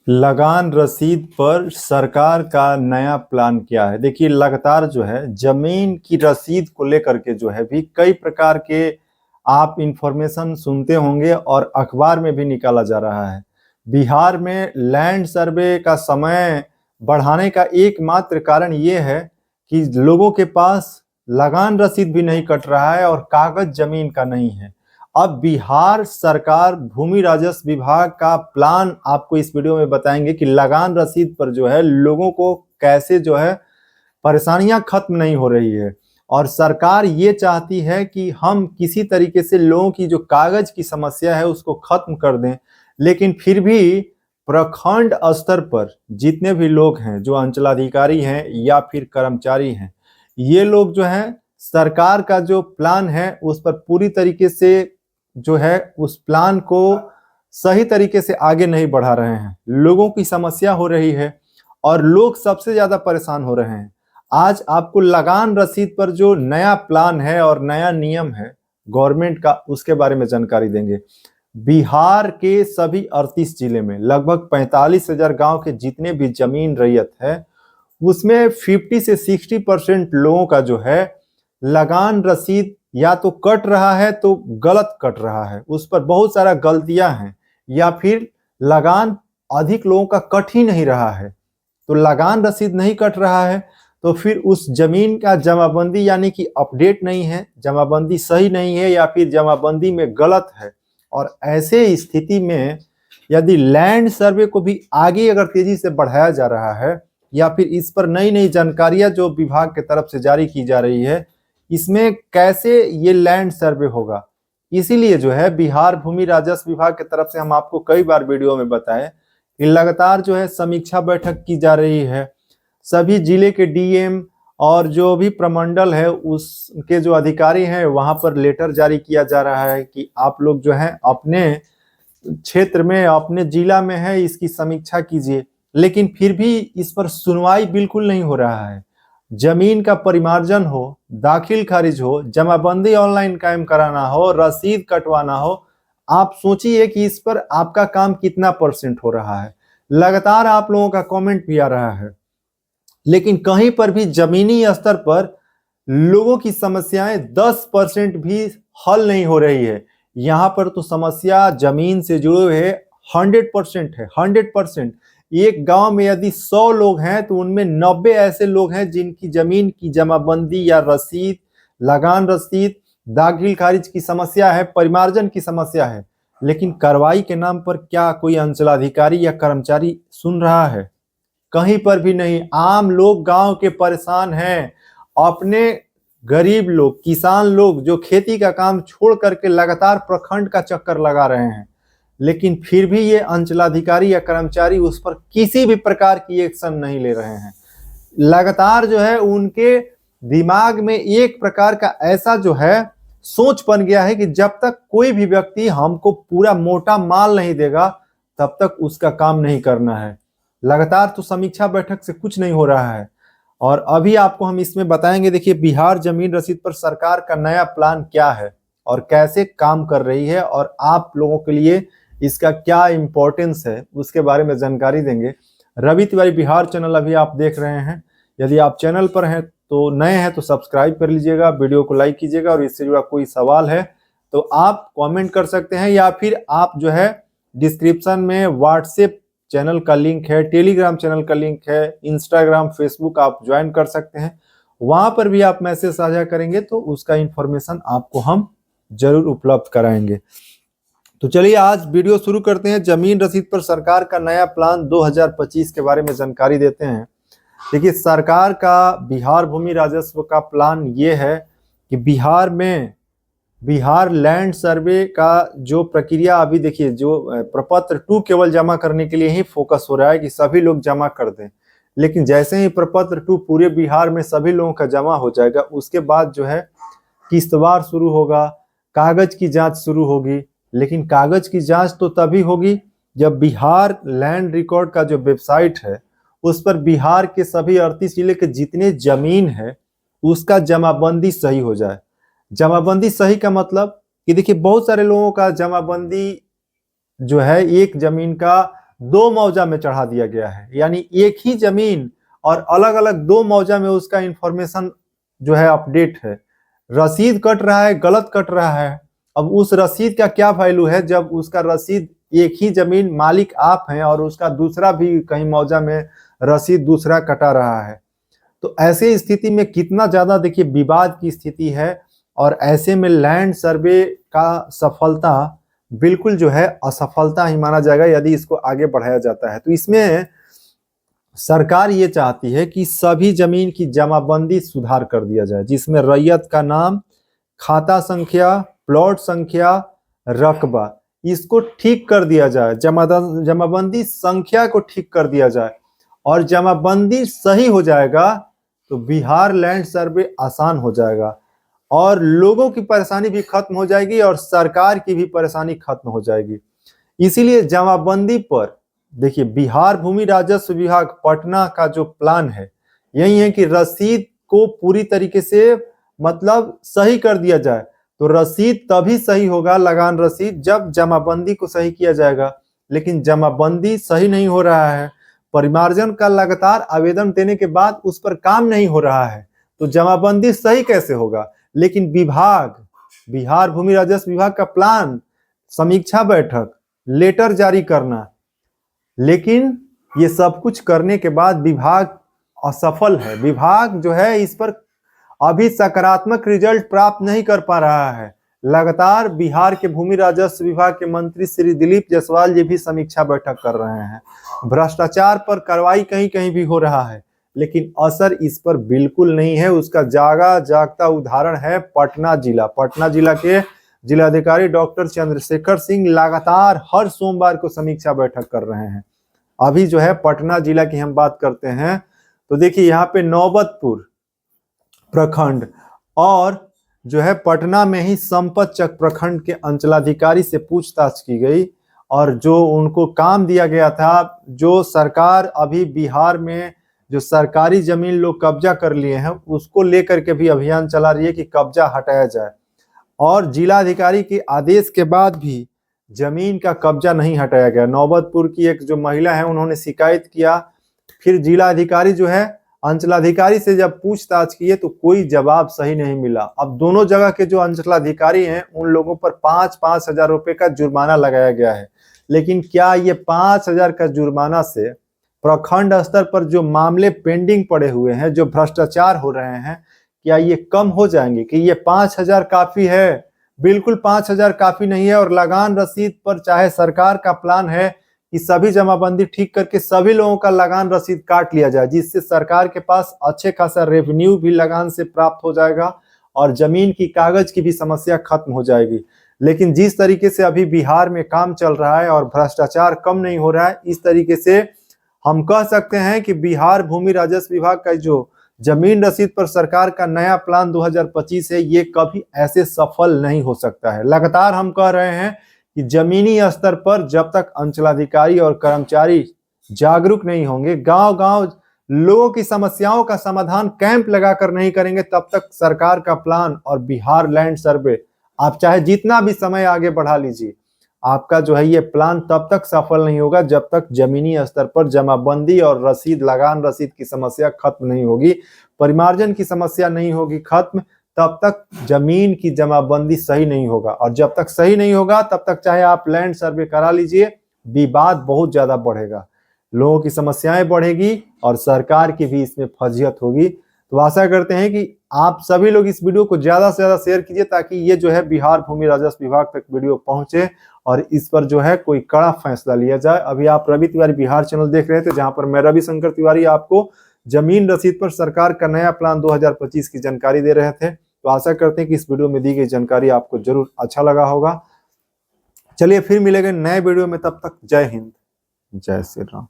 लगान रसीद पर सरकार का नया प्लान क्या है। देखिए, लगातार जो है जमीन की रसीद को लेकर के जो है भी कई प्रकार के आप इंफॉर्मेशन सुनते होंगे और अखबार में भी निकाला जा रहा है। बिहार में लैंड सर्वे का समय बढ़ाने का एकमात्र कारण ये है कि लोगों के पास लगान रसीद भी नहीं कट रहा है और कागज जमीन का नहीं है। अब बिहार सरकार भूमि राजस्व विभाग का प्लान आपको इस वीडियो में बताएंगे कि लगान रसीद पर जो है लोगों को कैसे जो है परेशानियां खत्म नहीं हो रही है। और सरकार ये चाहती है कि हम किसी तरीके से लोगों की जो कागज की समस्या है उसको खत्म कर दें, लेकिन फिर भी प्रखंड स्तर पर जितने भी लोग हैं, जो अंचलाधिकारी हैं या फिर कर्मचारी हैं, ये लोग जो है सरकार का जो प्लान है उस पर पूरी तरीके से जो है उस प्लान को सही तरीके से आगे नहीं बढ़ा रहे हैं। लोगों की समस्या हो रही है और लोग सबसे ज्यादा परेशान हो रहे हैं। आज आपको लगान रसीद पर जो नया प्लान है और नया नियम है गवर्नमेंट का, उसके बारे में जानकारी देंगे। बिहार के सभी 38 जिले में लगभग 45,000 गांव के जितने भी जमीन रैयत है उसमें 50 से 60% लोगों का जो है लगान रसीद या तो कट रहा है तो गलत कट रहा है, उस पर बहुत सारा गलतियां हैं, या फिर लगान अधिक लोगों का कट ही नहीं रहा है। तो लगान रसीद नहीं कट रहा है तो फिर उस जमीन का जमाबंदी यानी कि अपडेट नहीं है, जमाबंदी सही नहीं है या फिर जमाबंदी में गलत है। और ऐसे स्थिति में यदि लैंड सर्वे को भी आगे अगर तेजी से बढ़ाया जा रहा है या फिर इस पर नई नई जानकारियां जो विभाग की तरफ से जारी की जा रही है, इसमें कैसे ये लैंड सर्वे होगा, इसीलिए जो है बिहार भूमि राजस्व विभाग की तरफ से हम आपको कई बार वीडियो में बताएं कि लगातार जो है समीक्षा बैठक की जा रही है। सभी जिले के डीएम और जो भी प्रमंडल है उसके जो अधिकारी हैं वहां पर लेटर जारी किया जा रहा है कि आप लोग जो है अपने क्षेत्र में, अपने जिला में है, इसकी समीक्षा कीजिए। लेकिन फिर भी इस पर सुनवाई बिल्कुल नहीं हो रहा है। जमीन का परिमार्जन हो, दाखिल खारिज हो, जमाबंदी ऑनलाइन कायम कराना हो, रसीद कटवाना हो, आप सोचिए कि इस पर आपका काम कितना परसेंट हो रहा है। लगातार आप लोगों का कमेंट भी आ रहा है, लेकिन कहीं पर भी जमीनी स्तर पर लोगों की समस्याएं 10% भी हल नहीं हो रही है। यहां पर तो समस्या जमीन से जुड़े हुए 100% है, 100%। एक गांव में यदि 100 लोग हैं तो उनमें 90 ऐसे लोग हैं जिनकी जमीन की जमाबंदी या रसीद, लगान रसीद, दाखिल खारिज की समस्या है, परिमार्जन की समस्या है। लेकिन कार्रवाई के नाम पर क्या कोई अंचलाधिकारी या कर्मचारी सुन रहा है? कहीं पर भी नहीं। आम लोग गांव के परेशान हैं। अपने गरीब लोग, किसान लोग जो खेती का काम छोड़ करके लगातार प्रखंड का चक्कर लगा रहे हैं, लेकिन फिर भी ये अंचलाधिकारी या कर्मचारी उस पर किसी भी प्रकार की एक्शन नहीं ले रहे हैं। लगातार जो है उनके दिमाग में एक प्रकार का ऐसा जो है सोच बन गया है कि जब तक कोई भी व्यक्ति हमको पूरा मोटा माल नहीं देगा तब तक उसका काम नहीं करना है। लगातार तो समीक्षा बैठक से कुछ नहीं हो रहा है। और अभी आपको हम इसमें बताएंगे, देखिए बिहार जमीन रसीद पर सरकार का नया प्लान क्या है और कैसे काम कर रही है और आप लोगों के लिए इसका क्या इंपॉर्टेंस है उसके बारे में जानकारी देंगे। रवि तिवारी बिहार चैनल अभी आप देख रहे हैं। यदि आप चैनल पर हैं तो नए हैं तो सब्सक्राइब कर लीजिएगा, वीडियो को लाइक कीजिएगा और इससे जुड़ा कोई सवाल है तो आप कमेंट कर सकते हैं या फिर आप जो है डिस्क्रिप्शन में व्हाट्सएप चैनल का लिंक है, टेलीग्राम चैनल का लिंक है, इंस्टाग्राम, फेसबुक आप ज्वाइन कर सकते हैं। वहां पर भी आप मैसेज साझा करेंगे तो उसका इंफॉर्मेशन आपको हम जरूर उपलब्ध कराएंगे। तो चलिए आज वीडियो शुरू करते हैं। जमीन रसीद पर सरकार का नया प्लान 2025 के बारे में जानकारी देते हैं। देखिए, सरकार का बिहार भूमि राजस्व का प्लान ये है कि बिहार में बिहार लैंड सर्वे का जो प्रक्रिया अभी देखिए, जो प्रपत्र 2 केवल जमा करने के लिए ही फोकस हो रहा है कि सभी लोग जमा कर दें। लेकिन जैसे ही प्रपत्र 2 पूरे बिहार में सभी लोगों का जमा हो जाएगा उसके बाद जो है किस्तवार शुरू होगा, कागज की जांच शुरू होगी। लेकिन कागज की जांच तो तभी होगी जब बिहार लैंड रिकॉर्ड का जो वेबसाइट है उस पर बिहार के सभी 38 जिले के जितने जमीन है उसका जमाबंदी सही हो जाए। जमाबंदी सही का मतलब कि देखिए बहुत सारे लोगों का जमाबंदी जो है एक जमीन का दो मौजा में चढ़ा दिया गया है, यानी एक ही जमीन और अलग अलग दो मौजा में उसका इंफॉर्मेशन जो है अपडेट है। रसीद कट रहा है, गलत कट रहा है। अब उस रसीद का क्या वैल्यू है जब उसका रसीद, एक ही जमीन मालिक आप हैं और उसका दूसरा भी कहीं मौजा में रसीद दूसरा कटा रहा है। तो ऐसे स्थिति में कितना ज्यादा देखिए विवाद की स्थिति है, और ऐसे में लैंड सर्वे का सफलता बिल्कुल जो है असफलता ही माना जाएगा यदि इसको आगे बढ़ाया जाता है। तो इसमें सरकार ये चाहती है कि सभी जमीन की जमाबंदी सुधार कर दिया जाए, जिसमें रैयत का नाम, खाता संख्या, प्लॉट संख्या, रकबा, इसको ठीक कर दिया जाए। जमाबंदी संख्या को ठीक कर दिया जाए, और जमाबंदी सही हो जाएगा तो बिहार लैंड सर्वे आसान हो जाएगा, और लोगों की परेशानी भी खत्म हो जाएगी और सरकार की भी परेशानी खत्म हो जाएगी। इसीलिए जमाबंदी पर देखिए बिहार भूमि राजस्व विभाग पटना का जो प्लान है यही है कि रसीद को पूरी तरीके से मतलब सही कर दिया जाए। तो रसीद तभी सही होगा, लगान रसीद, जब जमाबंदी को सही किया जाएगा। लेकिन जमाबंदी सही नहीं हो रहा है, परिमार्जन का लगातार आवेदन देने के बाद उस पर काम नहीं हो रहा है, तो जमाबंदी सही कैसे होगा। लेकिन विभाग, बिहार भूमि राजस्व विभाग का प्लान, समीक्षा बैठक, लेटर जारी करना, लेकिन ये सब कुछ करने के बाद विभाग असफल है। विभाग जो है इस पर अभी सकारात्मक रिजल्ट प्राप्त नहीं कर पा रहा है। लगातार बिहार के भूमि राजस्व विभाग के मंत्री श्री दिलीप जायसवाल जी भी समीक्षा बैठक कर रहे हैं। भ्रष्टाचार पर कार्रवाई कहीं कहीं भी हो रहा है, लेकिन असर इस पर बिल्कुल नहीं है। उसका जागता उदाहरण है पटना जिला। पटना जिला के जिलाधिकारी डॉक्टर चंद्रशेखर सिंह लगातार हर सोमवार को समीक्षा बैठक कर रहे हैं। अभी जो है पटना जिला की हम बात करते हैं तो देखिए यहाँ पे नौबतपुर प्रखंड और जो है पटना में ही संपतचक प्रखंड के अंचलाधिकारी से पूछताछ की गई, और जो उनको काम दिया गया था, जो सरकार अभी बिहार में जो सरकारी जमीन लोग कब्जा कर लिए हैं उसको लेकर के भी अभियान चला रही है कि कब्जा हटाया जाए, और जिलाधिकारी के आदेश के बाद भी जमीन का कब्जा नहीं हटाया गया। नौबतपुर की एक जो महिला है उन्होंने शिकायत किया, फिर जिलाधिकारी जो है अंचलाधिकारी से जब पूछताछ किए तो कोई जवाब सही नहीं मिला। अब दोनों जगह के जो अंचलाधिकारी हैं उन लोगों पर 5-5 हजार रुपए का जुर्माना लगाया गया है। लेकिन क्या ये 5 हजार का जुर्माना से प्रखंड स्तर पर जो मामले पेंडिंग पड़े हुए हैं, जो भ्रष्टाचार हो रहे हैं, क्या ये कम हो जाएंगे? कि ये 5 हजार काफी है? बिल्कुल 5 हजार काफी नहीं है। और लगान रसीद पर चाहे सरकार का प्लान है कि सभी जमाबंदी ठीक करके सभी लोगों का लगान रसीद काट लिया जाए, जिससे सरकार के पास अच्छे खासा रेवेन्यू भी लगान से प्राप्त हो जाएगा और जमीन की कागज की भी समस्या खत्म हो जाएगी। लेकिन जिस तरीके से अभी बिहार में काम चल रहा है और भ्रष्टाचार कम नहीं हो रहा है, इस तरीके से हम कह सकते हैं कि बिहार भूमि राजस्व विभाग का जो जमीन रसीद पर सरकार का नया प्लान 2025 है, ये कभी ऐसे सफल नहीं हो सकता है। लगातार हम कह रहे हैं कि जमीनी स्तर पर जब तक अंचलाधिकारी और कर्मचारी जागरूक नहीं होंगे, गांव-गांव लोगों की समस्याओं का समाधान कैंप लगाकर नहीं करेंगे, तब तक सरकार का प्लान और बिहार लैंड सर्वे, आप चाहे जितना भी समय आगे बढ़ा लीजिए, आपका जो है ये प्लान तब तक सफल नहीं होगा जब तक जमीनी स्तर पर जमाबंदी और रसीद, लगान रसीद की समस्या खत्म नहीं होगी, परिमार्जन की समस्या नहीं होगी खत्म, तब तक जमीन की जमाबंदी सही नहीं होगा। और जब तक सही नहीं होगा तब तक चाहे आप लैंड सर्वे करा लीजिए, विवाद बहुत ज्यादा बढ़ेगा, लोगों की समस्याएं बढ़ेगी और सरकार की भी इसमें फजीहत होगी। तो आशा करते हैं कि आप सभी लोग इस वीडियो को ज्यादा से ज्यादा शेयर कीजिए, ताकि ये जो है बिहार भूमि राजस्व विभाग तक वीडियो पहुंचे और इस पर जो है कोई कड़ा फैसला लिया जाए। अभी आप रवि तिवारी बिहार चैनल देख रहे थे, जहां पर मैं रविशंकर तिवारी आपको जमीन रसीद पर सरकार का नया प्लान 2025 की जानकारी दे रहे थे। तो आशा करते हैं कि इस वीडियो में दी गई जानकारी आपको जरूर अच्छा लगा होगा। चलिए फिर मिलेंगे नए वीडियो में, तब तक जय हिंद, जय श्री राम।